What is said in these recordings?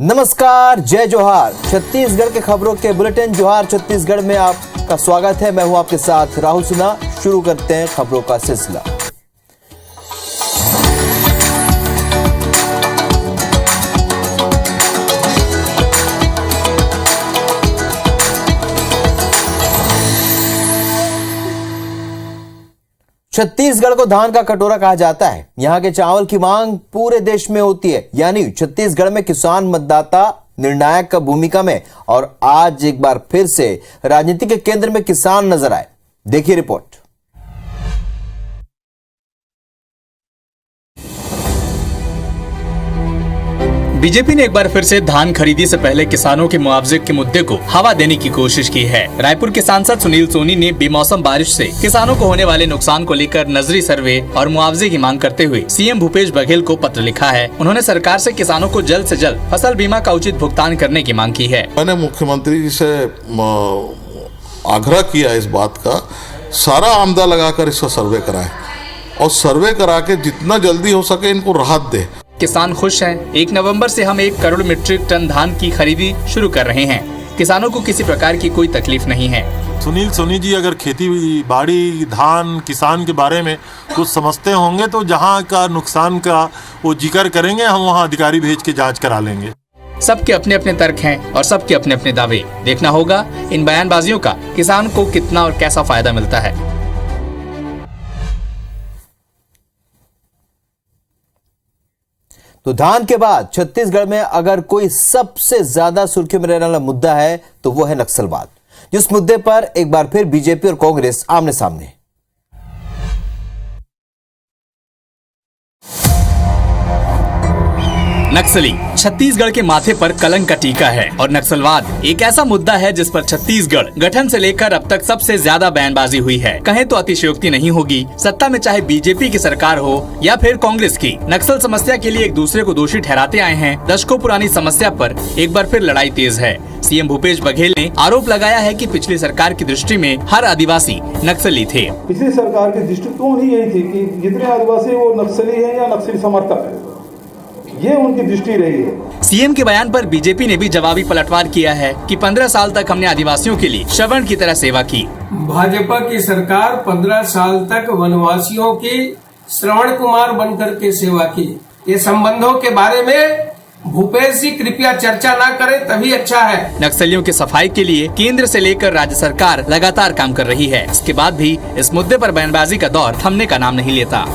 नमस्कार, जय जोहार। छत्तीसगढ़ के खबरों के बुलेटिन जोहार छत्तीसगढ़ में आपका स्वागत है। मैं हूं आपके साथ राहुल सिन्हा। शुरू करते हैं खबरों का सिलसिला। छत्तीसगढ़ को धान का कटोरा कहा जाता है। यहां के चावल की मांग पूरे देश में होती है, यानी छत्तीसगढ़ में किसान मतदाता निर्णायक भूमिका में और आज एक बार फिर से राजनीति के केंद्र में किसान नजर आए। देखिए रिपोर्ट। बीजेपी ने एक बार फिर से धान खरीदी से पहले किसानों के मुआवजे के मुद्दे को हवा देने की कोशिश की है। रायपुर के सांसद सुनील सोनी ने बेमौसम बारिश से किसानों को होने वाले नुकसान को लेकर नजरी सर्वे और मुआवजे की मांग करते हुए सीएम भूपेश बघेल को पत्र लिखा है। उन्होंने सरकार से किसानों को जल्द से जल्द फसल बीमा का उचित भुगतान करने की मांग की है। मैंने मुख्यमंत्री जी से आग्रह किया इस बात का, सारा आमदा लगाकर इसका सर्वे कराएं और सर्वे करा के जितना जल्दी हो सके इनको राहत दे। किसान खुश हैं। 1 नवंबर से हम 1 करोड़ मीट्रिक टन धान की खरीदी शुरू कर रहे हैं। किसानों को किसी प्रकार की कोई तकलीफ नहीं है। सुनील सोनी जी अगर खेती बाड़ी धान किसान के बारे में कुछ समझते होंगे तो जहां का नुकसान का वो जिक्र करेंगे, हम वहां अधिकारी भेज के जांच करा लेंगे। सबके अपने अपने तर्क हैं और सबके अपने अपने दावे। देखना होगा इन बयानबाजियों का किसान को कितना और कैसा फायदा मिलता है। तो धान के बाद छत्तीसगढ़ में अगर कोई सबसे ज्यादा सुर्खियों में रहने वाला मुद्दा है तो वो है नक्सलवाद, जिस मुद्दे पर एक बार फिर बीजेपी और कांग्रेस आमने सामने। नक्सली छत्तीसगढ़ के माथे पर कलंक का टीका है और नक्सलवाद एक ऐसा मुद्दा है जिस पर छत्तीसगढ़ गठन से लेकर अब तक सबसे ज्यादा बयानबाजी हुई है। कहें तो अतिशयोक्ति नहीं होगी। सत्ता में चाहे बीजेपी की सरकार हो या फिर कांग्रेस की, नक्सल समस्या के लिए एक दूसरे को दोषी ठहराते आए हैं। दशकों पुरानी समस्या पर एक बार फिर लड़ाई तेज है। सीएम भूपेश बघेल ने आरोप लगाया है कि पिछली सरकार की दृष्टि में हर आदिवासी नक्सली थे। पिछली सरकार की दृष्टिकोण ही यही थी कि जितने आदिवासी वो नक्सली है या नक्सली समर्थक है, ये उनकी दृष्टि रही है। सीएम के बयान पर बीजेपी ने भी जवाबी पलटवार किया है कि 15 साल तक हमने आदिवासियों के लिए श्रवण की तरह सेवा की। भाजपा की सरकार 15 साल तक वनवासियों की श्रवण कुमार बनकर के सेवा की। ये संबंधों के बारे में भूपेश जी कृपया चर्चा ना करें, तभी अच्छा है। नक्सलियों की सफाई के लिए केंद्र से लेकर राज्य सरकार लगातार काम कर रही है। इसके बाद भी इस मुद्दे पर बयानबाजी का दौर थमने का नाम नहीं लेता।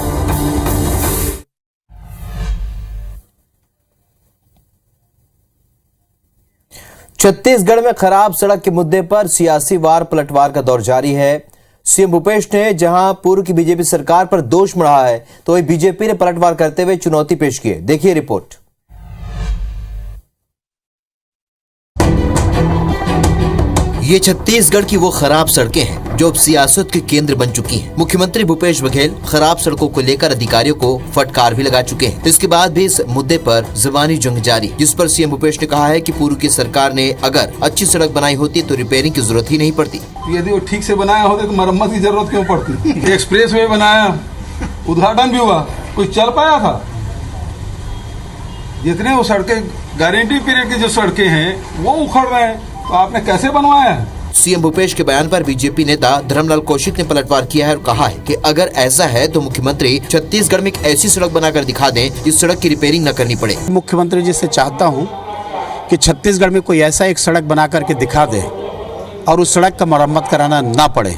छत्तीसगढ़ में खराब सड़क के मुद्दे पर सियासी वार पलटवार का दौर जारी है। सीएम भूपेश ने जहां पूर्व की बीजेपी सरकार पर दोष मढ़ा है, तो वही बीजेपी ने पलटवार करते हुए चुनौती पेश की है। देखिए रिपोर्ट। ये छत्तीसगढ़ की वो खराब सड़कें हैं जो अब सियासत के केंद्र बन चुकी हैं। मुख्यमंत्री भूपेश बघेल खराब सड़कों को लेकर अधिकारियों को फटकार भी लगा चुके हैं। इसके बाद भी इस मुद्दे पर जुबानी जंग जारी, जिस पर सीएम भूपेश ने कहा है कि पूर्व की सरकार ने अगर अच्छी सड़क बनाई होती तो रिपेयरिंग की जरूरत ही नहीं पड़ती। यदि वो ठीक से बनाया होते तो मरम्मत की जरूरत क्यों पड़ती? एक्सप्रेस वे बनाया, उद्घाटन भी हुआ, कुछ चल पाया था? जितने वो सड़कें गारंटी पीरियड की जो सड़कें हैं वो उखड़ रहे हैं, तो आपने कैसे बनवाया है? सीएम भूपेश के बयान पर बीजेपी नेता धर्मलाल कौशिक ने पलटवार किया है और कहा है कि अगर ऐसा है तो मुख्यमंत्री छत्तीसगढ़ में एक ऐसी सड़क बनाकर दिखा दें जिस सड़क की रिपेयरिंग न करनी पड़े। मुख्यमंत्री जी से चाहता हूं कि छत्तीसगढ़ में कोई ऐसा एक सड़क बना करके दिखा दे और उस सड़क का मरम्मत कराना ना पड़े,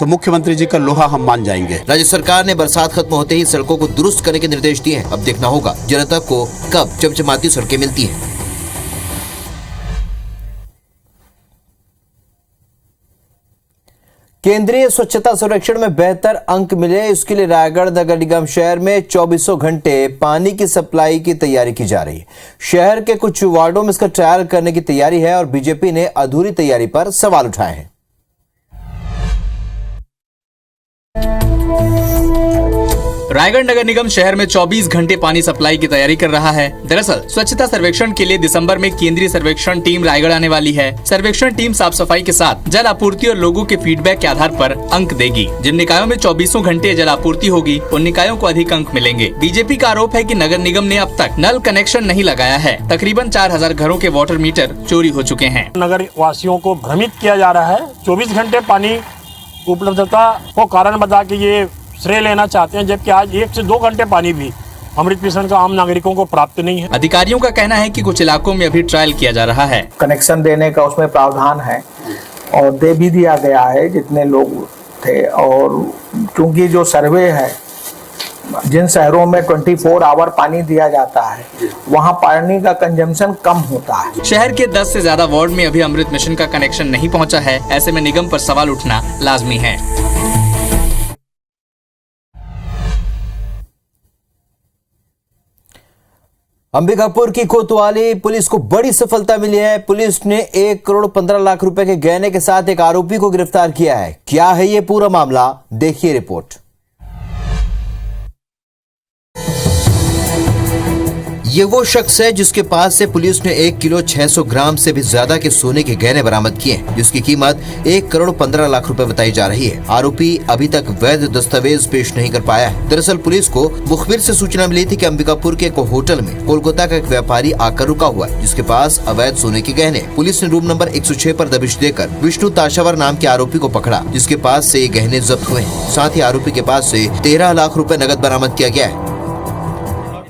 तो मुख्यमंत्री जी का लोहा हम मान जाएंगे। राज्य सरकार ने बरसात खत्म होते ही सड़कों को दुरुस्त करने के निर्देश दिए हैं। अब देखना होगा जनता को कब चमचमाती सड़कें मिलती हैं। केंद्रीय स्वच्छता सर्वेक्षण में बेहतर अंक मिले, इसके लिए रायगढ़ नगर निगम शहर में 24 घंटे पानी की सप्लाई की तैयारी की जा रही है। शहर के कुछ वार्डों में इसका ट्रायल करने की तैयारी है और बीजेपी ने अधूरी तैयारी पर सवाल उठाए हैं। रायगढ़ नगर निगम शहर में 24 घंटे पानी सप्लाई की तैयारी कर रहा है। दरअसल स्वच्छता सर्वेक्षण के लिए दिसंबर में केंद्रीय सर्वेक्षण टीम रायगढ़ आने वाली है। सर्वेक्षण टीम साफ सफाई के साथ जल आपूर्ति और लोगों के फीडबैक के आधार पर अंक देगी। जिन निकायों में 24 घंटे जल आपूर्ति होगी उन निकायों को अधिक अंक मिलेंगे। बीजेपी का आरोप है कि नगर निगम ने अब तक नल कनेक्शन नहीं लगाया है। तकरीबन 4000 घरों के वाटर मीटर चोरी हो चुके हैं। नगर वासियों को भ्रमित किया जा रहा है। 24 घंटे पानी उपलब्धता को कारण बता के ये श्रेय लेना चाहते हैं, जबकि आज 1 से 2 घंटे पानी भी अमृत मिशन का आम नागरिकों को प्राप्त नहीं है। अधिकारियों का कहना है कि कुछ इलाकों में अभी ट्रायल किया जा रहा है। कनेक्शन देने का उसमें प्रावधान है और दे भी दिया गया है जितने लोग थे। और क्योंकि जो सर्वे है, जिन शहरों में 24 आवर पानी दिया जाता है वहाँ पानी का कंजम्पशन कम होता है। शहर के 10 से ज्यादा वार्ड में अभी अमृत मिशन का कनेक्शन नहीं पहुँचा है। ऐसे में निगम पर सवाल उठना लाजमी है। अंबिकापुर की कोतवाली पुलिस को बड़ी सफलता मिली है। पुलिस ने 1 करोड़ 15 लाख रुपए के गहने के साथ एक आरोपी को गिरफ्तार किया है। क्या है ये पूरा मामला, देखिए रिपोर्ट। ये वो शख्स है जिसके पास से पुलिस ने 1 किलो 600 ग्राम से भी ज्यादा के सोने के गहने बरामद किए हैं, जिसकी कीमत 1 करोड़ 15 लाख रुपए बताई जा रही है। आरोपी अभी तक वैध दस्तावेज पेश नहीं कर पाया है। दरअसल पुलिस को मुखबिर से सूचना मिली थी कि अंबिकापुर के एक होटल में कोलकाता का एक व्यापारी आकर रुका हुआ है, जिसके पास अवैध सोने के गहने। पुलिस ने रूम नंबर 106 पर दबिश देकर विष्णु ताशावर नाम के आरोपी को पकड़ा, जिसके पास से ये गहने जब्त हुए हैं। साथ ही आरोपी के पास से 13 लाख रुपए नकद बरामद किया गया है।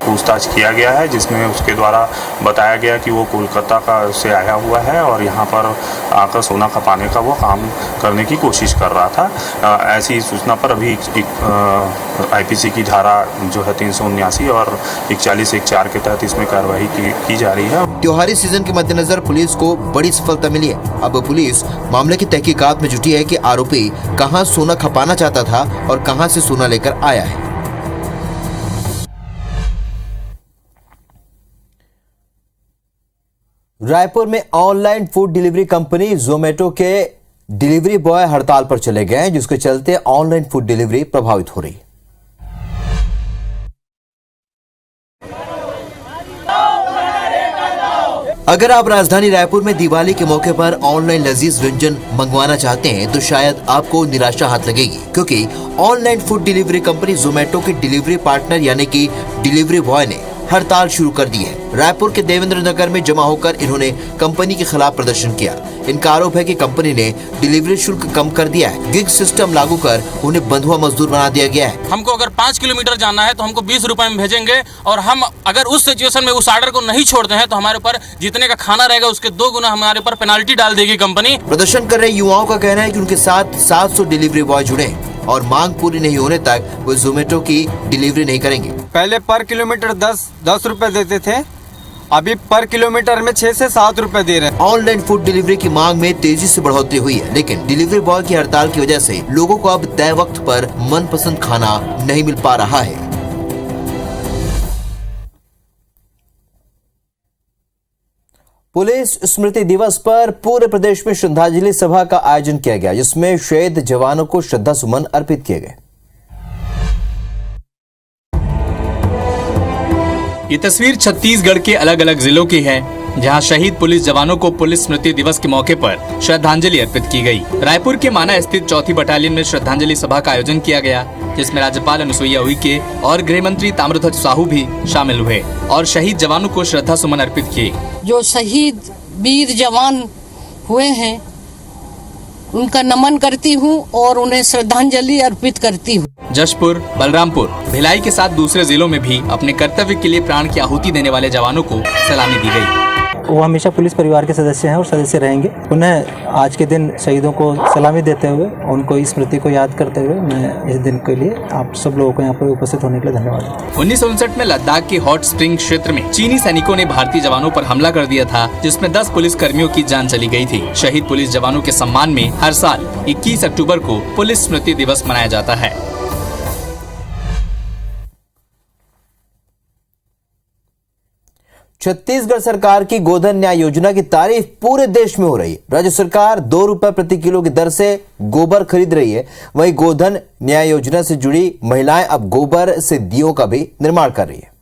पूछताछ किया गया है, जिसमें उसके द्वारा बताया गया कि वो कोलकाता का से आया हुआ है और यहाँ पर आकर सोना खपाने का वो काम करने की कोशिश कर रहा था। ऐसी सूचना पर अभी एक आईपीसी की धारा जो है 379 और 4114 के तहत इसमें कार्रवाई की जा रही है। त्योहारी सीजन के मद्देनजर पुलिस को बड़ी सफलता मिली है। अब पुलिस मामले की तहकीकात में जुटी है कि आरोपी कहां सोना खपाना चाहता था और कहां से सोना लेकर आया है। रायपुर में online food delivery company Zomato के डिलीवरी बॉय हड़ताल पर चले गए, जिसके चलते ऑनलाइन फूड डिलीवरी प्रभावित हो रही। अगर आप राजधानी रायपुर में दिवाली के मौके पर ऑनलाइन लजीज व्यंजन मंगवाना चाहते हैं तो शायद आपको निराशा हाथ लगेगी, क्योंकि online food delivery company Zomato के डिलीवरी पार्टनर यानी कि डिलीवरी बॉय ने हड़ताल शुरू कर दी है। रायपुर के देवेंद्र नगर में जमा होकर इन्होंने कंपनी के खिलाफ प्रदर्शन किया। इनका आरोप है कि कंपनी ने डिलीवरी शुल्क कम कर दिया है। गिग सिस्टम लागू कर उन्हें बंधुआ मजदूर बना दिया गया है। हमको अगर 5 किलोमीटर जाना है तो हमको 20 रुपए में भेजेंगे, और हम अगर उस सिचुएशन में उस ऑर्डर को नहीं छोड़ते हैं तो हमारे ऊपर जितने का खाना रहेगा उसके 2 गुना हमारे ऊपर पेनाल्टी डाल देगी कंपनी। प्रदर्शन कर रहे युवाओं का कहना है कि उनके साथ 700 डिलीवरी बॉय जुड़े और मांग पूरी नहीं होने तक वो जोमेटो की डिलीवरी नहीं करेंगे। पहले पर किलोमीटर 10 रुपए देते थे, अभी पर किलोमीटर में 6 से 7 रुपए दे रहे हैं। ऑनलाइन फूड डिलीवरी की मांग में तेजी से बढ़ोतरी हुई है, लेकिन डिलीवरी बॉय की हड़ताल की वजह से लोगों को अब तय वक्त पर मनपसंद खाना नहीं मिल पा रहा है। पुलिस स्मृति दिवस पर पूरे प्रदेश में श्रद्धांजलि सभा का आयोजन किया गया, जिसमें शहीद जवानों को श्रद्धा सुमन अर्पित किए गए। ये तस्वीर छत्तीसगढ़ के अलग अलग जिलों की है, जहां शहीद पुलिस जवानों को पुलिस स्मृति दिवस के मौके पर श्रद्धांजलि अर्पित की गई। रायपुर के माना स्थित 4थी बटालियन में श्रद्धांजलि सभा का आयोजन किया गया, जिसमें राज्यपाल अनुसुईया उइके और गृह मंत्री ताम्रध्वज साहू भी शामिल हुए और शहीद जवानों को श्रद्धा सुमन अर्पित किए। जो शहीद वीर जवान हुए हैं उनका नमन करती हूँ और उन्हें श्रद्धांजलि अर्पित करती हूँ। जशपुर, बलरामपुर, भिलाई के साथ दूसरे जिलों में भी अपने कर्तव्य के लिए प्राण की आहुति देने वाले जवानों को सलामी दी गई। वो हमेशा पुलिस परिवार के सदस्य हैं और सदस्य रहेंगे। उन्हें आज के दिन शहीदों को सलामी देते हुए, उनको इस स्मृति को याद करते हुए मैं इस दिन के लिए आप सब लोगों को यहाँ पर उपस्थित होने के लिए धन्यवाद। 1959 में लद्दाख के हॉट स्प्रिंग क्षेत्र में चीनी सैनिकों ने भारतीय जवानों पर हमला कर दिया था, जिसमें 10 पुलिस कर्मियों की जान चली गई थी। शहीद पुलिस जवानों के सम्मान में हर साल 21 अक्टूबर को पुलिस स्मृति दिवस मनाया जाता है। छत्तीसगढ़ सरकार की गोधन न्याय योजना की तारीफ पूरे देश में हो रही है। राज्य सरकार 2 रुपए प्रति किलो की दर से गोबर खरीद रही है। वहीं गोधन न्याय योजना से जुड़ी महिलाएं अब गोबर से दीयों का भी निर्माण कर रही है।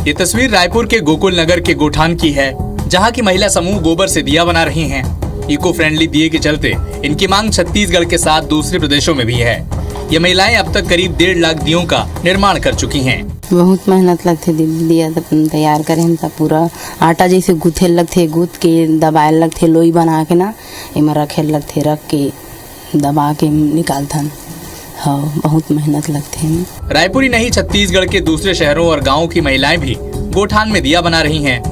ये तस्वीर रायपुर के गोकुल नगर के गोठान की है, जहां की महिला समूह गोबर से दिया बना रही हैं। इको फ्रेंडली दिए के चलते इनकी मांग छत्तीसगढ़ के साथ दूसरे प्रदेशों में भी है। ये महिलाएं अब तक करीब 1.5 लाख दियों का निर्माण कर चुकी हैं। बहुत मेहनत लगती दिया तैयार करें तब पूरा आटा जैसे गूथे लगते, गूथ के दबाए लगते, लोई बना के ना इमा रखे लगते, रख के दबा के निकालथन। हाँ, बहुत मेहनत लगती है। रायपुर ही नहीं, छत्तीसगढ़ के दूसरे शहरों और गाँव की महिलाएं भी गोठान में दिया बना रही हैं।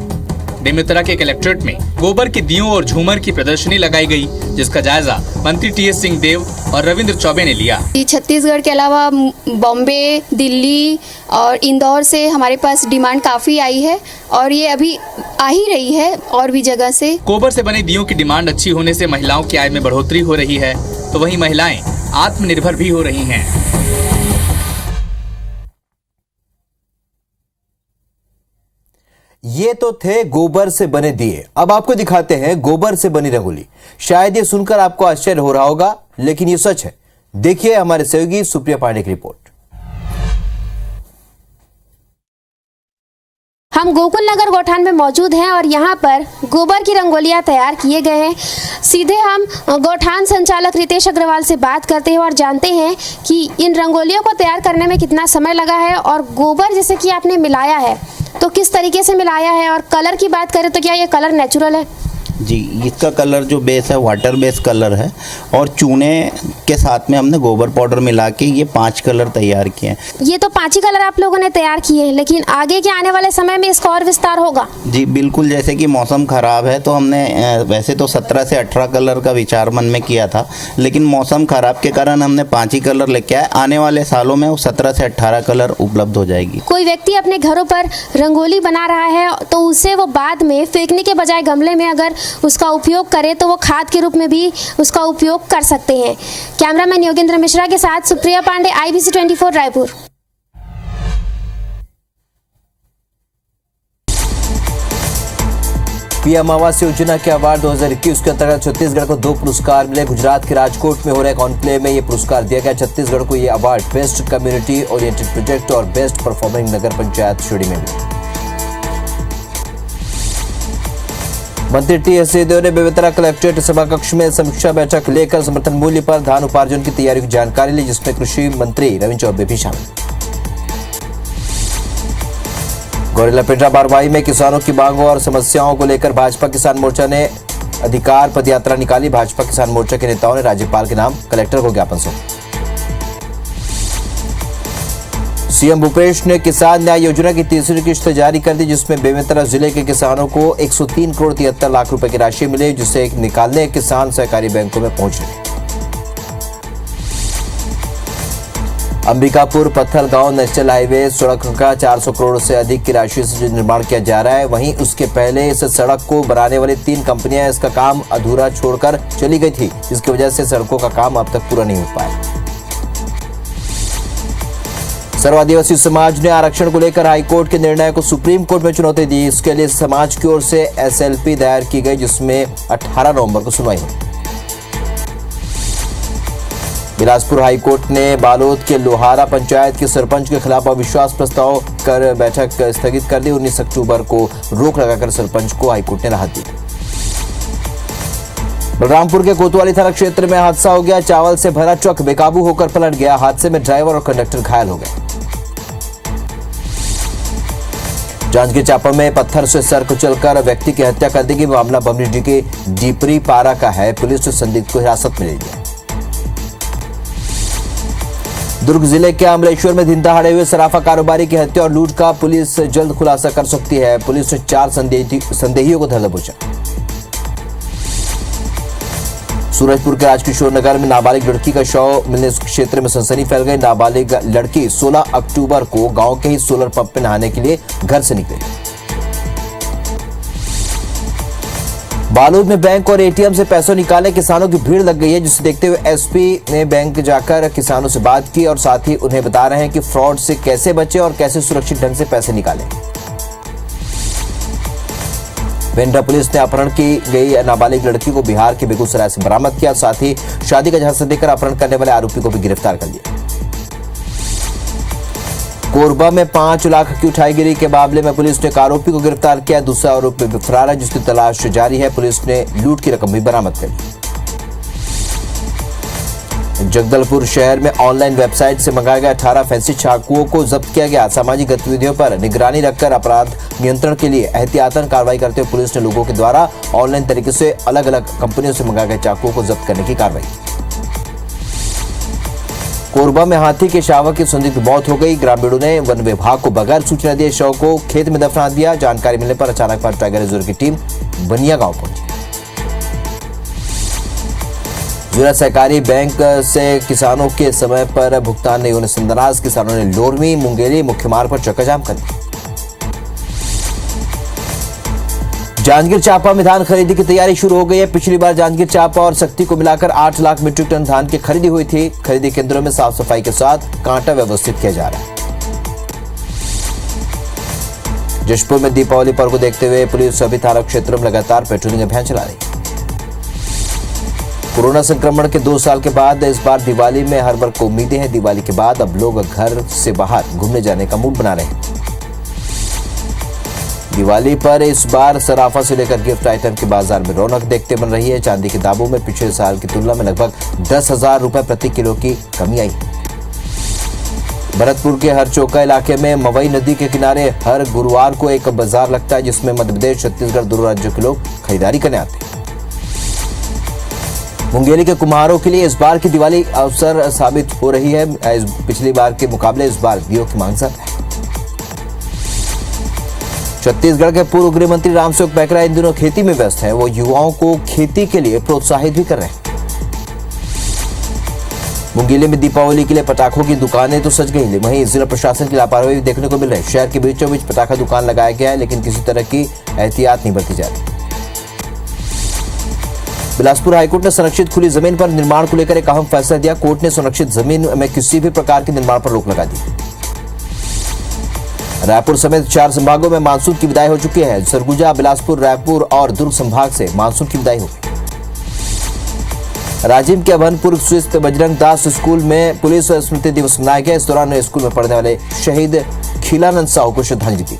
बेमेतरा के कलेक्ट्रेट में गोबर के दियों और झूमर की प्रदर्शनी लगाई गई, जिसका जायजा मंत्री टी.एस. सिंहदेव और रविंद्र चौबे ने लिया। छत्तीसगढ़ के अलावा बॉम्बे, दिल्ली और इंदौर से हमारे पास डिमांड काफी आई है और ये अभी आ ही रही है और भी जगह से। गोबर से बने दियों की डिमांड अच्छी होने से महिलाओं की आय में बढ़ोतरी हो रही है, तो वहीं महिलाएं आत्मनिर्भर भी हो रही हैं। ये तो थे गोबर से बने दिए। अब आपको दिखाते हैं गोबर से बनी रंगोली। शायद ये सुनकर आपको आश्चर्य हो रहा होगा, लेकिन ये सच है। देखिए हमारे सहयोगी सुप्रिया पांडे की रिपोर्ट। हम गोकुल नगर गोठान में मौजूद हैं और यहाँ पर गोबर की रंगोलियाँ तैयार किए गए हैं। सीधे हम गोठान संचालक रितेश अग्रवाल से बात करते हैं और जानते हैं कि इन रंगोलियों को तैयार करने में कितना समय लगा है और गोबर जैसे कि आपने मिलाया है तो किस तरीके से मिलाया है, और कलर की बात करें तो क्या ये कलर नेचुरल है? जी, इसका कलर जो बेस है वाटर बेस कलर है और चूने के साथ में हमने गोबर पाउडर मिला के ये 5 कलर तैयार किए हैं। ये तो 5 ही कलर आप लोगों ने तैयार किए हैं, लेकिन आगे के आने वाले समय में इसका और विस्तार होगा? जी बिल्कुल, जैसे कि मौसम खराब है तो हमने वैसे तो 17 से 18 कलर का विचार मन में किया था, लेकिन मौसम खराब के कारण हमने 5 ही कलर लेके आए। आने वाले सालों में वो 17 से 18 कलर उपलब्ध हो जाएगी। कोई व्यक्ति अपने घरों पर रंगोली बना रहा है तो उसे वो बाद में फेंकने के बजाय गमले में अगर उसका उपयोग करें तो वो खाद के रूप में भी उसका उपयोग कर सकते हैं। कैमरामैन योगेंद्र मिश्रा के साथ सुप्रिया पांडे, IBC 24 रायपुर। पीएम आवास योजना के अवार्ड 2021 के अंतर्गत छत्तीसगढ़ को 2 पुरस्कार मिले। गुजरात के राजकोट में हो रहे कॉन्क्लेव में ये पुरस्कार दिया गया। छत्तीसगढ़ को ये award best community oriented project और बेस्ट परफॉर्मिंग नगर पंचायत श्रेणी में मिला। मंत्री टी.एस. सिंहदेव ने बेमेतरा कलेक्ट्रेट सभा कक्ष में समीक्षा बैठक लेकर समर्थन मूल्य पर धान उपार्जन की तैयारी की जानकारी ली, जिसमें कृषि मंत्री रविंद्र चौबे भी शामिल। गौरेला-पेण्ड्रा बारवाही में किसानों की मांगों और समस्याओं को लेकर भाजपा किसान मोर्चा ने अधिकार पदयात्रा निकाली। भाजपा किसान मोर्चा के नेताओं ने राज्यपाल के नाम कलेक्टर को ज्ञापन सौंपा। सीएम भूपेश ने किसान न्याय योजना की तीसरी किश्त जारी कर दी, जिसमें बेमेतरा जिले के किसानों को 103 करोड़ 73 लाख रुपए की राशि मिली, जिसे निकालने किसान सहकारी बैंकों में पहुंच रहे। अंबिकापुर पत्थल गांव नेशनल हाईवे सड़क का 400 करोड़ से अधिक की राशि से निर्माण किया जा रहा है। वहीं उसके पहले इस सड़क को बनाने वाली 3 कंपनियां इसका काम अधूरा छोड़कर चली गई थी, जिसकी वजह से सड़कों का काम अब तक पूरा नहीं हो पाया। सर्व आदिवासी समाज ने आरक्षण को लेकर हाईकोर्ट के निर्णय को सुप्रीम कोर्ट में चुनौती दी। इसके लिए समाज की ओर से SLP दायर की गई, जिसमें 18 नवंबर को सुनवाई हुई। बिलासपुर हाईकोर्ट ने बालोद के लोहारा पंचायत के सरपंच के खिलाफ अविश्वास प्रस्ताव कर बैठक स्थगित कर दी। 19 अक्टूबर को रोक लगाकर सरपंच को हाईकोर्ट ने राहत दी। बलरामपुर के कोतवाली थाना क्षेत्र में हादसा हो गया। चावल से भरा ट्रक बेकाबू होकर पलट गया। हादसे में ड्राइवर और कंडक्टर घायल हो गए। जांजगीर चांपा में पत्थर से सर कुचलकर व्यक्ति की हत्या कर दी गई। मामला बमरी के डीपरी पारा का है। पुलिस ने संदिग्ध को हिरासत में ले लिया। दुर्ग जिले के अमलेश्वर में दिन दहाड़े हुए सराफा कारोबारी की हत्या और लूट का पुलिस जल्द खुलासा कर सकती है। पुलिस ने 4 संदेहियों को धर दबोचा। सूरजपुर के राजकिशोर नगर में नाबालिग लड़की का शव मिलने से क्षेत्र में सनसनी फैल गई। नाबालिग लड़की 16 अक्टूबर को गांव के ही सोलर पंप में नहाने के लिए घर से निकली। बालोद में बैंक और एटीएम से पैसों निकाले किसानों की भीड़ लग गई है, जिसे देखते हुए एसपी ने बैंक जाकर किसानों से बात की और साथ ही उन्हें बता रहे हैं कि फ्रॉड से कैसे बचे और कैसे सुरक्षित ढंग से पैसे निकालें। बेंड्रा पुलिस ने अपहरण की गई नाबालिग लड़की को बिहार के बेगूसराय से बरामद किया, साथ ही शादी का झांसा देकर अपहरण करने वाले आरोपी को भी गिरफ्तार कर लिया। कोरबा में 5 लाख की उठाईगिरी के मामले में पुलिस ने एक आरोपी को गिरफ्तार किया। दूसरा आरोपी भी फरार है, जिसकी तलाश जारी है। पुलिस ने लूट की रकम भी बरामद कर ली। जगदलपुर शहर में ऑनलाइन वेबसाइट से मंगाए गए 18 फैंसी चाकुओं को जब्त किया गया। सामाजिक गतिविधियों पर निगरानी रखकर अपराध नियंत्रण के लिए एहतियातन कार्रवाई करते हुए पुलिस ने लोगों के द्वारा ऑनलाइन तरीके से अलग अलग कंपनियों से मंगाए गए चाकुओं को जब्त करने की कार्रवाई। कोरबा में हाथी के शावक की संदिग्ध मौत हो गई। ग्रामीणों ने वन विभाग को बगैर सूचना दिए शव को खेत में दफना दिया। जानकारी मिलने पर अचानक फायर टाइगर रिजर्व की टीम बनिया गांव पहुंची। जिला सहकारी बैंक से किसानों के समय पर भुगतान नहीं होने से नाराज किसानों ने लोरमी मुंगेली मुख्य मार्ग पर चक्काजाम कर दिया। जांजगीर चांपा में धान खरीदी की तैयारी शुरू हो गई है। पिछली बार जांजगीर चांपा और शक्ति को मिलाकर 8 लाख मीट्रिक टन धान की खरीदी हुई थी। खरीदी केंद्रों में साफ सफाई के साथ कांटा व्यवस्थित किया जा रहा है। जशपुर में दीपावली पर्व को देखते हुए पुलिस सभी थाना क्षेत्रों में लगातार पेट्रोलिंग अभियान चला रही है। कोरोना संक्रमण के 2 साल के बाद इस बार दिवाली में हर वर्ग को उम्मीदें हैं। दिवाली के बाद अब लोग घर से बाहर घूमने जाने का मूड बना रहे हैं। दिवाली पर इस बार सराफा से लेकर गिफ्ट आइटम के बाजार में रौनक देखते बन रही है। चांदी के दामों में पिछले साल की तुलना में लगभग 10,000 रुपए प्रति किलो की कमी आई। भरतपुर के हरचौका इलाके में मवई नदी के किनारे हर गुरुवार को एक बाजार लगता है, जिसमें मध्य प्रदेश, छत्तीसगढ़, दोनों राज्यों के लोग खरीदारी करने आते हैं। मुंगेली के कुम्हारों के लिए इस बार की दिवाली अवसर साबित हो रही है। पिछली बार के मुकाबले इस बार दीयों की मांग ज्यादा है। छत्तीसगढ़ के पूर्व गृह मंत्री रामसेवक पैकरा इन दिनों खेती में व्यस्त हैं। वो युवाओं को खेती के लिए प्रोत्साहित भी कर रहे हैं। मुंगेली में दीपावली के लिए पटाखों की दुकानें तो सज गई, वहीं जिला प्रशासन की लापरवाही देखने को मिल रही है। शहर के बीचों बीच पटाखा दुकान लगाया गया है, लेकिन किसी तरह की एहतियात नहीं बरती जा रही। बिलासपुर हाईकोर्ट ने संरक्षित खुली जमीन पर निर्माण को लेकर एक अहम फैसला दिया। कोर्ट ने संरक्षित जमीन में किसी भी प्रकार के निर्माण पर रोक लगा दी। रायपुर समेत 4 संभागों में मानसून की विदाई हो चुकी है। सरगुजा, बिलासपुर, रायपुर और दुर्ग संभाग से मानसून की विदाई होगी। राजिम के अभनपुर स्थित बजरंग दास स्कूल में पुलिस स्मृति दिवस मनाया गया। इस दौरान स्कूल में पढ़ने वाले शहीद खिलानंद साहू को श्रद्धांजलि दी।